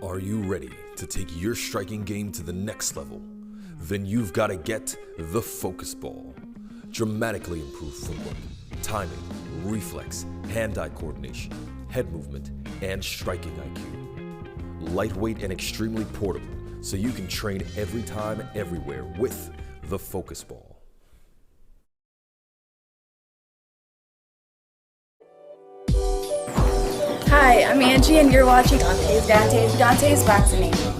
Are you ready to take your striking game to the next level? Then you've got to get the focus ball. Dramatically improved footwork, timing, reflex, hand-eye coordination, head movement, and striking IQ. Lightweight and extremely portable, so you can train every time, everywhere with the focus ball. Hi, I'm Angie and you're watching Dante's Vaccination.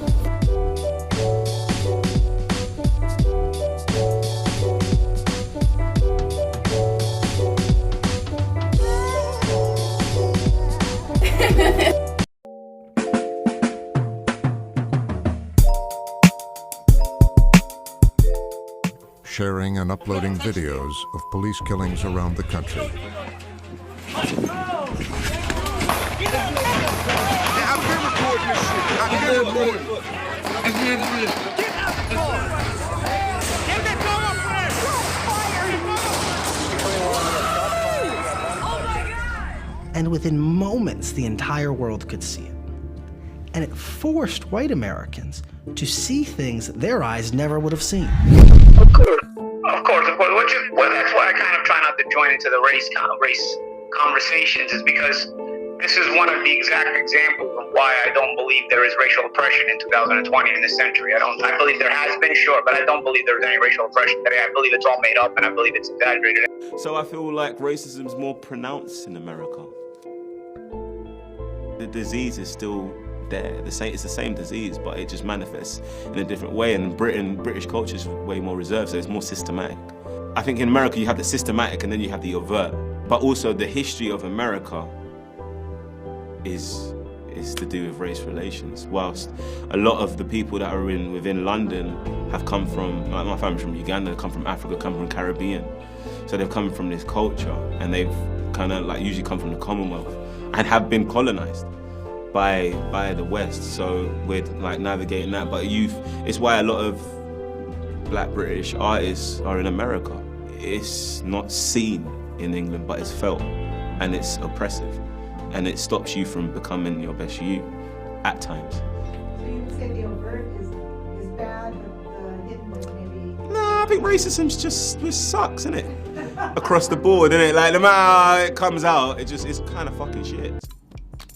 Sharing and uploading videos of police killings around the country. And within moments, the entire world could see it. And it forced white Americans to see things that their eyes never would have seen. Of course. Well, that's why I kind of try not to join into the race conversations, is because this is one of the exact examples of why I don't believe there is racial oppression in 2020 in this century. I believe there has been, sure, but I don't believe there's any racial oppression today. I believe it's all made up, and I believe it's exaggerated. So I feel like racism is more pronounced in America. The disease is still there. It's the same disease, but it just manifests in a different way. And British culture is way more reserved, so it's more systematic. I think in America you have the systematic and then you have the overt. But also the history of America is to do with race relations. Whilst a lot of the people that are within London have come from, like my family's from Uganda, come from Africa, come from Caribbean. So they've come from this culture and they've kind of like usually come from the Commonwealth and have been colonized by the West. So we're like navigating that. But it's why a lot of Black British artists are in America. It's not seen in England, but it's felt, and it's oppressive. And it stops you from becoming your best you, at times. So you would say the overt is bad, but the hidden was maybe... No, I think racism's just sucks, isn't it? Across the board, isn't it? Like, no matter how it comes out, it's kind of fucking shit.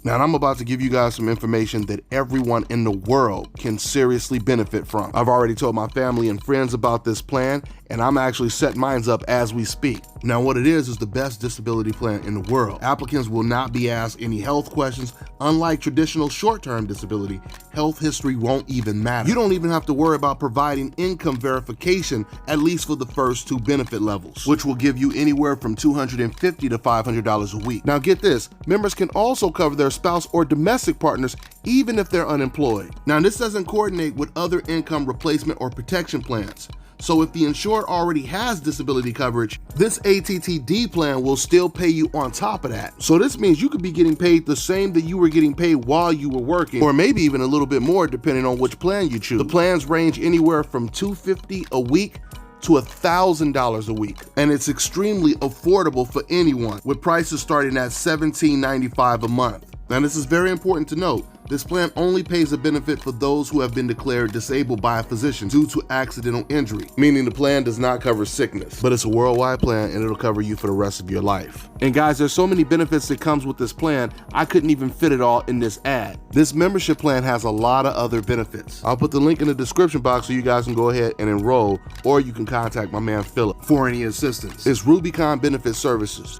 Now, I'm about to give you guys some information that everyone in the world can seriously benefit from. I've already told my family and friends about this plan, and I'm actually setting mine up as we speak. Now, what it is the best disability plan in the world. Applicants will not be asked any health questions. Unlike traditional short-term disability, health history won't even matter. You don't even have to worry about providing income verification, at least for the first two benefit levels, which will give you anywhere from $250 to $500 a week. Now, get this, members can also cover their spouse or domestic partners even if they're unemployed. Now, this doesn't coordinate with other income replacement or protection plans. So if the insured already has disability coverage, this ATTD plan will still pay you on top of that. So this means you could be getting paid the same that you were getting paid while you were working, or maybe even a little bit more depending on which plan you choose. The plans range anywhere from $250 a week to $1,000 a week, and it's extremely affordable for anyone, with prices starting at $17.95 a month. Now, this is very important to note. This plan only pays a benefit for those who have been declared disabled by a physician due to accidental injury, meaning the plan does not cover sickness, but it's a worldwide plan and it'll cover you for the rest of your life. And guys, there's so many benefits that comes with this plan, I couldn't even fit it all in this ad. This membership plan has a lot of other benefits. I'll put the link in the description box so you guys can go ahead and enroll, or you can contact my man Philip for any assistance. It's Rubicon Benefit Services.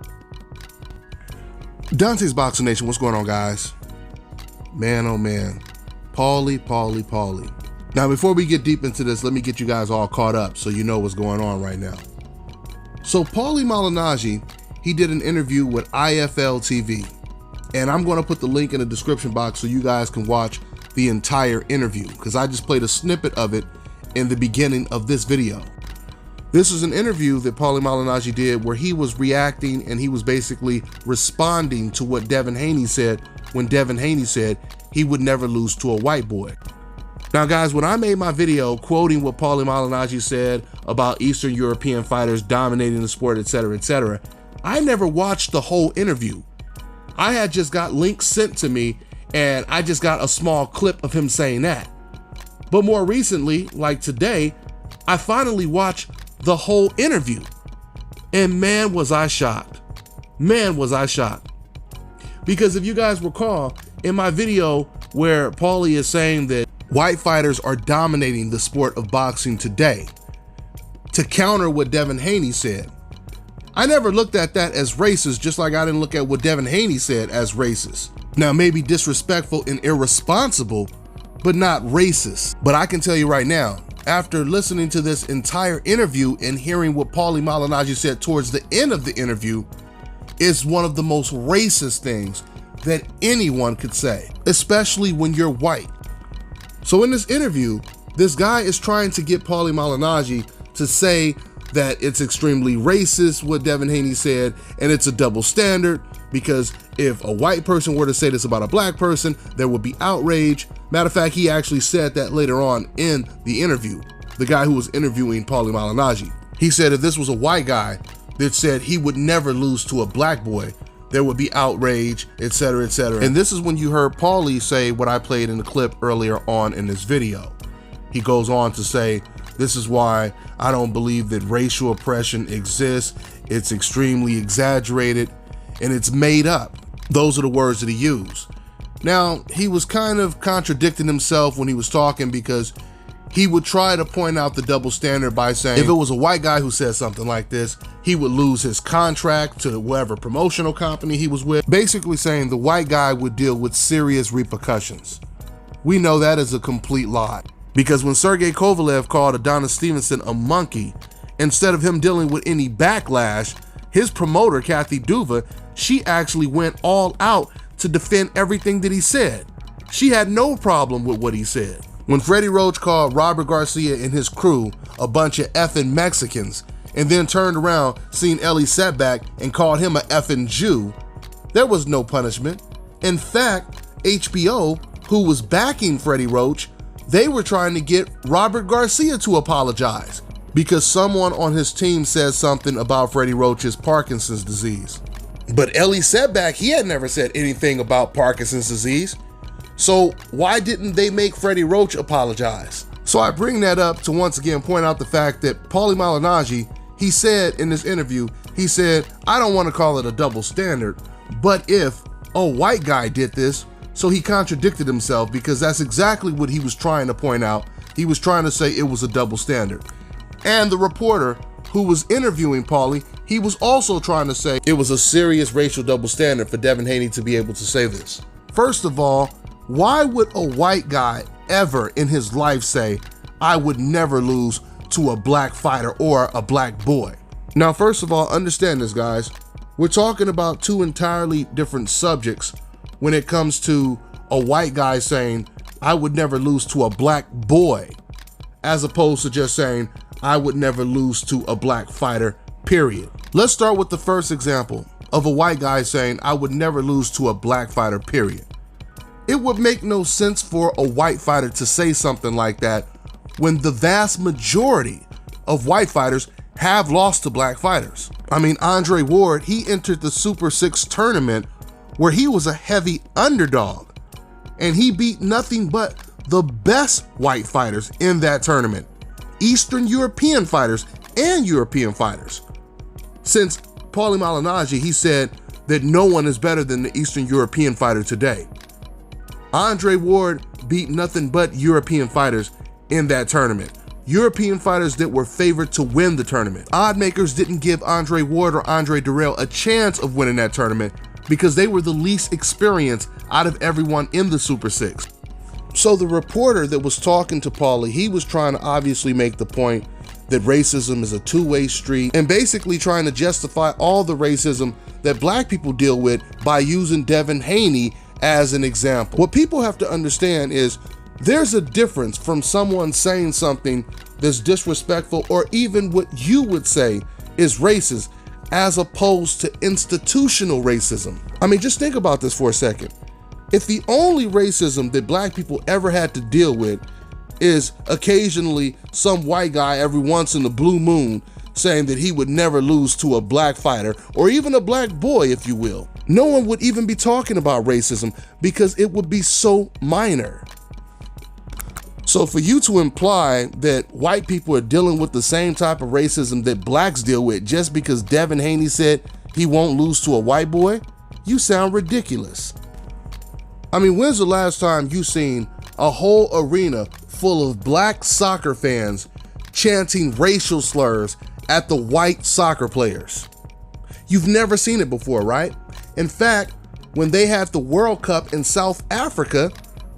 Dante's Vaccination, what's going on, guys? Man, oh man, Paulie. Now, before we get deep into this, let me get you guys all caught up so you know what's going on right now. So Paulie Malignaggi, he did an interview with IFL TV, and I'm going to put the link in the description box so you guys can watch the entire interview, because I just played a snippet of it in the beginning of this video. This is an interview that Paulie Malignaggi did where he was reacting and he was basically responding to what Devin Haney said when Devin Haney said he would never lose to a white boy. Now guys, when I made my video quoting what Paulie Malignaggi said about Eastern European fighters dominating the sport, etc., I never watched the whole interview. I had just got links sent to me And I just got a small clip of him saying that. But more recently, like today, I finally watched the whole interview. And man, was I shocked. Man, was I shocked. Because if you guys recall, in my video where Paulie is saying that white fighters are dominating the sport of boxing today, to counter what Devin Haney said, I never looked at that as racist, just like I didn't look at what Devin Haney said as racist. Now, maybe disrespectful and irresponsible, but not racist. But I can tell you right now, after listening to this entire interview and hearing what Paulie Malignaggi said towards the end of the interview, is one of the most racist things that anyone could say, especially when you're white. So in this interview, this guy is trying to get Paulie Malignaggi to say that it's extremely racist what Devin Haney said, and it's a double standard, because if a white person were to say this about a black person, there would be outrage. Matter of fact, he actually said that later on in the interview, the guy who was interviewing Paulie Malignaggi. He said if this was a white guy that said he would never lose to a black boy, there would be outrage, etc., etc. And this is when you heard Paulie say what I played in the clip earlier on in this video. He goes on to say, this is why I don't believe that racial oppression exists. It's extremely exaggerated and it's made up. Those are the words that he used. Now, he was kind of contradicting himself when he was talking, because he would try to point out the double standard by saying if it was a white guy who said something like this, he would lose his contract to whatever promotional company he was with, basically saying the white guy would deal with serious repercussions. We know that is a complete lie, because when Sergey Kovalev called Adonis Stevenson a monkey, instead of him dealing with any backlash, his promoter, Kathy Duva, she actually went all out to defend everything that he said. She had no problem with what he said. When Freddie Roach called Robert Garcia and his crew a bunch of effing Mexicans, and then turned around, seen Ellie Setback and called him a effing Jew, there was no punishment. In fact, HBO, who was backing Freddie Roach, they were trying to get Robert Garcia to apologize because someone on his team said something about Freddie Roach's Parkinson's disease. But Ellie Setback, he had never said anything about Parkinson's disease. So why didn't they make Freddie Roach apologize? So I bring that up to once again point out the fact that Paulie Malignaggi, he said in this interview, he said, I don't want to call it a double standard, but if a white guy did this, so he contradicted himself, because that's exactly what he was trying to point out. He was trying to say it was a double standard. And the reporter who was interviewing Paulie, he was also trying to say it was a serious racial double standard for Devin Haney to be able to say this. First of all, why would a white guy ever in his life say, I would never lose to a black fighter or a black boy? Now, first of all, understand this, guys. We're talking about two entirely different subjects when it comes to a white guy saying, I would never lose to a black boy, as opposed to just saying, I would never lose to a black fighter, period. Let's start with the first example of a white guy saying, I would never lose to a black fighter, period. It would make no sense for a white fighter to say something like that when the vast majority of white fighters have lost to black fighters. I mean, Andre Ward, he entered the Super 6 tournament where he was a heavy underdog, and he beat nothing but the best white fighters in that tournament, Eastern European fighters and European fighters. Since Paulie Malignaggi, he said that no one is better than the Eastern European fighter today. Andre Ward beat nothing but European fighters in that tournament. European fighters that were favored to win the tournament. Odd makers didn't give Andre Ward or Andre Durrell a chance of winning that tournament because they were the least experienced out of everyone in the Super 6. So the reporter that was talking to Paulie, he was trying to obviously make the point that racism is a two-way street, and basically trying to justify all the racism that black people deal with by using Devin Haney as an example. What people have to understand is there's a difference from someone saying something that's disrespectful or even what you would say is racist, as opposed to institutional racism. I mean, just think about this for a second. If the only racism that black people ever had to deal with is occasionally some white guy every once in a blue moon saying that he would never lose to a black fighter, or even a black boy, if you will, no one would even be talking about racism because it would be so minor. So for you to imply that white people are dealing with the same type of racism that blacks deal with just because Devin Haney said he won't lose to a white boy, you sound ridiculous. I mean, when's the last time you seen a whole arena full of black soccer fans chanting racial slurs at the white soccer players? You've never seen it before, right? In fact, when they had the World Cup in South Africa,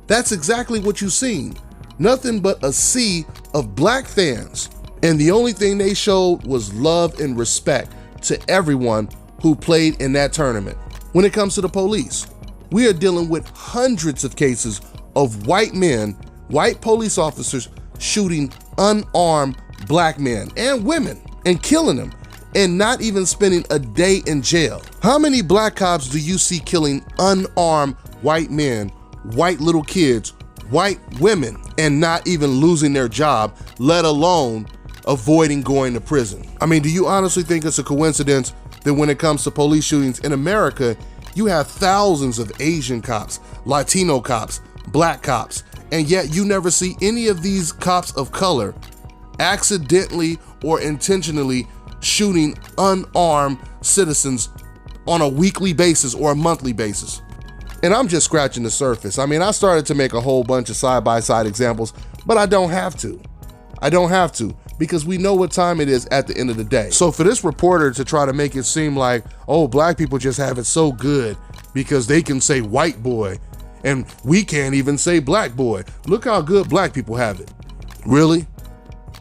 that's exactly what you've seen. Nothing but a sea of black fans. And the only thing they showed was love and respect to everyone who played in that tournament. When it comes to the police, we are dealing with hundreds of cases of white men, white police officers shooting unarmed black men and women and killing them and not even spending a day in jail. How many black cops do you see killing unarmed white men, white little kids, white women, and not even losing their job, let alone avoiding going to prison? I mean, do you honestly think it's a coincidence that when it comes to police shootings in America, you have thousands of Asian cops, Latino cops, black cops, and yet you never see any of these cops of color accidentally or intentionally shooting unarmed citizens on a weekly basis or a monthly basis? And I'm just scratching the surface. I mean, I started to make a whole bunch of side-by-side examples, but I don't have to. I don't have to, because we know what time it is at the end of the day. So for this reporter to try to make it seem like, oh, black people just have it so good because they can say white boy and we can't even say black boy. Look how good black people have it. Really?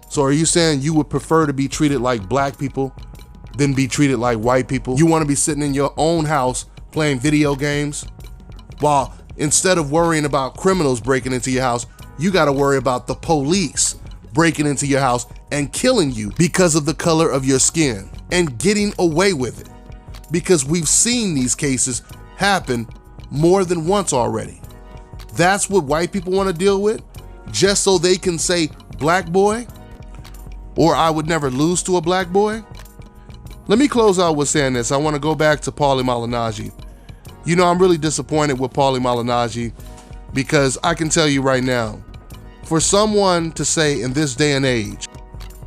So are you saying you would prefer to be treated like black people than be treated like white people? You want to be sitting in your own house playing video games? While instead of worrying about criminals breaking into your house, you got to worry about the police breaking into your house and killing you because of the color of your skin and getting away with it. Because we've seen these cases happen more than once already. That's what white people want to deal with, just so they can say black boy, or I would never lose to a black boy. Let me close out with saying this. I want to go back to Paulie Malignaggi. You know, I'm really disappointed with Paulie Malignaggi because I can tell you right now, for someone to say in this day and age,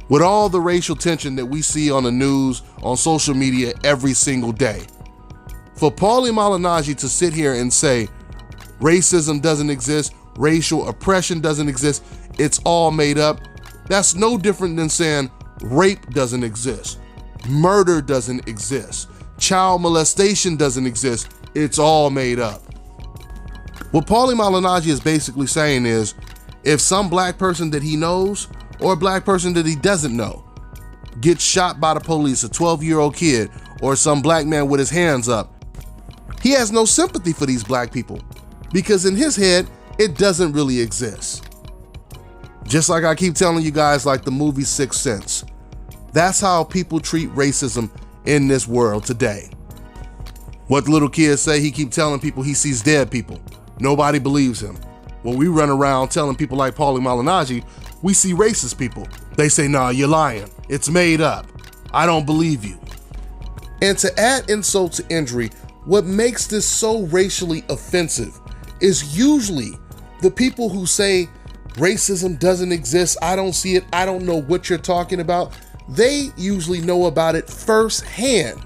with all the racial tension that we see on the news, on social media every single day, for Paulie Malignaggi to sit here and say racism doesn't exist, racial oppression doesn't exist, it's all made up, that's no different than saying rape doesn't exist, murder doesn't exist, child molestation doesn't exist, it's all made up. What Paulie Malignaggi is basically saying is, if some black person that he knows or a black person that he doesn't know gets shot by the police, a 12-year-old kid or some black man with his hands up, he has no sympathy for these black people because in his head, it doesn't really exist. Just like I keep telling you guys, like the movie Sixth Sense, that's how people treat racism in this world today. What the little kids say, he keep telling people he sees dead people. Nobody believes him. When we run around telling people like Paulie Malignaggi, we see racist people. They say, nah, you're lying. It's made up. I don't believe you. And to add insult to injury, what makes this so racially offensive is usually the people who say racism doesn't exist, I don't see it, I don't know what you're talking about. They usually know about it firsthand.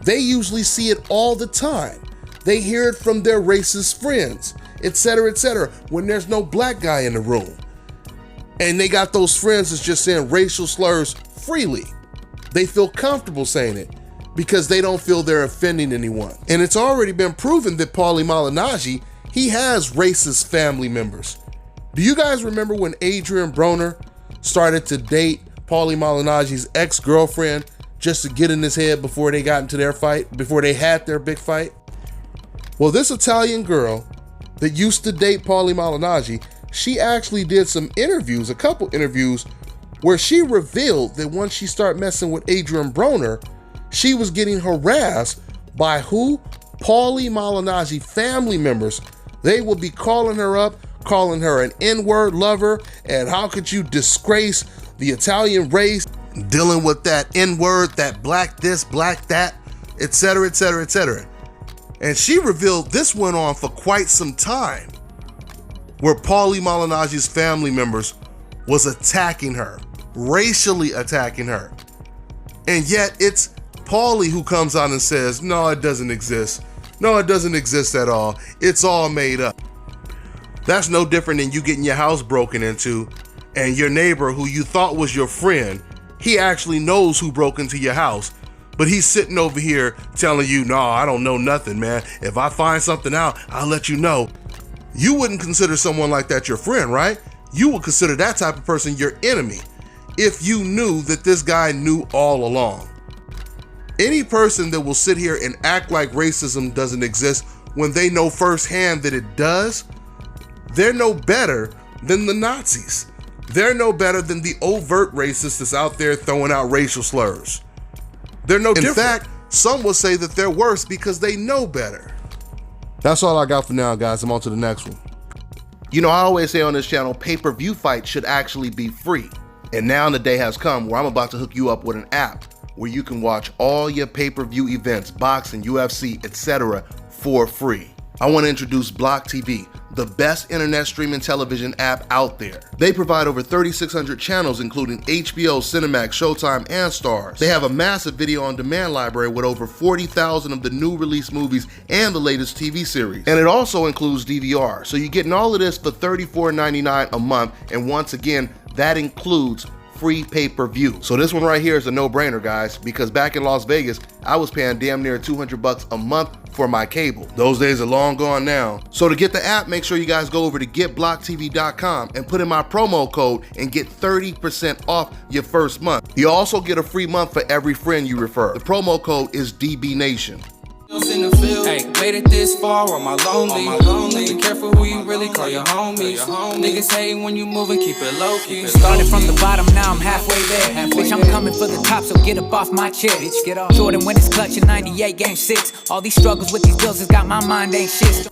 They usually see it all the time. They hear it from their racist friends, etc., etc., when there's no black guy in the room. And they got those friends that's just saying racial slurs freely. They feel comfortable saying it because they don't feel they're offending anyone. And it's already been proven that Paulie Malignaggi, he has racist family members. Do you guys remember when Adrian Broner started to date Paulie Malignaggi's ex-girlfriend just to get in his head before they got into their fight, before they had their big fight? Well, this Italian girl that used to date Paulie Malignaggi, she actually did some interviews, a couple interviews, where she revealed that once she started messing with Adrian Broner, she was getting harassed by who? Paulie Malignaggi family members. They would be calling her up, calling her an N-word lover, and how could you disgrace the Italian race, dealing with that N-word, that black this, black that, etc., etc., etc. And she revealed this went on for quite some time, where Paulie Malignaggi's family members was attacking her, racially attacking her. And yet it's Paulie who comes out and says, no, it doesn't exist. No, it doesn't exist at all. It's all made up. That's no different than you getting your house broken into and your neighbor who you thought was your friend, he actually knows who broke into your house, but he's sitting over here telling you, no, I don't know nothing, man. If I find something out, I'll let you know. You wouldn't consider someone like that your friend, right? You would consider that type of person your enemy if you knew that this guy knew all along. Any person that will sit here and act like racism doesn't exist when they know firsthand that it does, they're no better than the Nazis. They're no better than the overt racists that's out there throwing out racial slurs. They're no different. In fact, some will say that they're worse because they know better. That's all I got for now, guys. I'm on to the next one. You know, I always say on this channel, pay-per-view fights should actually be free. And now the day has come where I'm about to hook you up with an app where you can watch all your pay-per-view events, boxing, UFC, etc. for free. I want to introduce Block TV, the best internet streaming television app out there. They provide over 3,600 channels, including HBO, Cinemax, Showtime, and Stars. They have a massive video on demand library with over 40,000 of the new release movies and the latest TV series. And it also includes DVR. So you're getting all of this for $34.99 a month. And once again, that includes free pay-per-view. So this one right here is a no-brainer, guys, because back in Las Vegas, I was paying damn near $200 a month for my cable. Those days are long gone now. So to get the app, make sure you guys go over to getblocktv.com and put in my promo code and get 30% off your first month. You also get a free month for every friend you refer. The promo code is DBNation. Hey, waited this far on my lonely. Be careful who you really call your homies. Niggas hate when you move and keep it low key. Started from the bottom, now I'm halfway there. Bitch, I'm coming for the top, so get up off my chair. Jordan when it's clutch in 98, game 6. All these struggles with these bills has got my mind ain't shit.